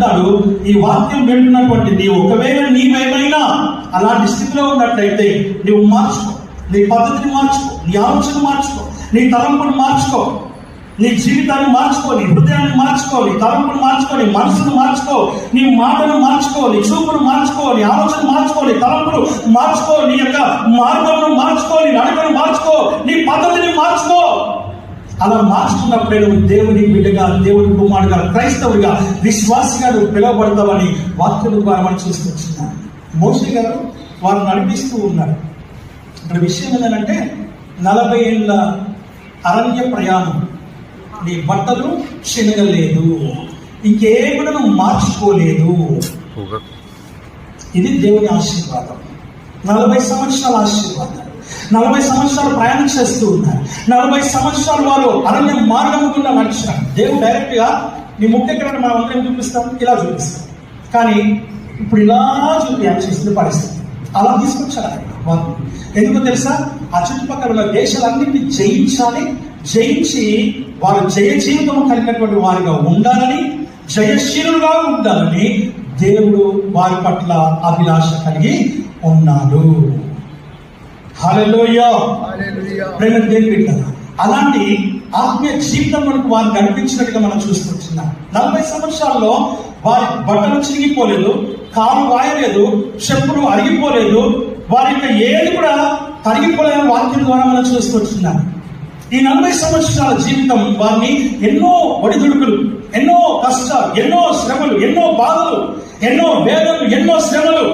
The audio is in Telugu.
అంటాడు, ఈ వాక్యం వింటున్నటువంటి నీవు ఒకవేళ నీవేమైనా అలాంటి స్థితిలో ఉన్నట్లయితే నువ్వు మార్చుకో, నీ పద్ధతిని మార్చుకో, నీ ఆలోచన మార్చుకో, నీ తలంపును మార్చుకో, నీ జీవితాన్ని మార్చుకో, నీ హృదయాన్ని మార్చుకో, నీ తలంపును మార్చుకో, నీ మనసును మార్చుకో, నీ మాటను మార్చుకో, నీ చూపును మార్చుకో, నీ ఆలోచన మార్చుకో, నీ తలంపును మార్చుకో, నీ యొక్క మార్గమును మార్చుకో, నీ నడకను మార్చుకో, నీ పద్ధతిని మార్చుకో. అలా మార్చుకున్నప్పుడే నువ్వు దేవుని బిడ్డగా, దేవుని కుమారుడుగా, క్రైస్తవుడిగా, విశ్వాసిగా నువ్వు పిలువబడతావని వాక్యం ద్వారా మనం చూసుకొచ్చున్నాం. మోషే గారు వారు నడిపిస్తూ ఉన్నారు. ఇక్కడ విషయం ఏంటంటే 40 ఏళ్ళ అరణ్య ప్రయాణం, నీ బట్టలు చినగలేదు, ఇంకేమిటో నువ్వు మార్చుకోలేదు. ఇది దేవుని ఆశీర్వాదం. 40 సంవత్సరాల ఆశీర్వాదం. 40 సంవత్సరాలు ప్రయాణం చేస్తూ ఉన్నారు. 40 సంవత్సరాలు వారు అరణ్య మార్గం గుండా నడిచారు. దేవుడు డైరెక్ట్ గా నీ ముఖ్య ఎక్కడ మనం అందరం చూపిస్తాం, ఇలా చూపిస్తాం. కానీ ఇప్పుడు ఇలా చేసిన పరిస్థితి అలా తీసుకొచ్చారు వారు. ఎందుకో తెలుసా? ఆ చుట్టుపక్కల ఉన్న దేశాలన్నింటినీ జయించి వారు జయ జీవితం కలిగినటువంటి వారిగా ఉండాలని, జయశీలుగా ఉండాలని దేవుడు వారి పట్ల అభిలాష కలిగి ఉన్నాడు. హల్లెలూయా, ప్రేమ దేవుని బిడ్డలారా, అలాంటి ఆత్మీయ జీవితం మనకు వారు నడిపించినట్టుగా మనం చూస్తున్నాం. 40 సంవత్సరాల్లో వారి బట్టలు చిరిగిపోలేదు, కాలు వాయలేదు, చెప్పులు అరిగిపోలేదు, వారి యొక్క ఏది కూడా తరిగిపోలేని వాక్యం ద్వారా మనం చూసుకొచ్చున్నాం. ఈ 40 సంవత్సరాల జీవితం వారిని ఎన్నో ఒడిదుడుకులు, ఎన్నో కష్టాలు, ఎన్నో శ్రమలు, ఎన్నో బాధలు, ఎన్నో వేదనలు, ఎన్నో శ్రమలు,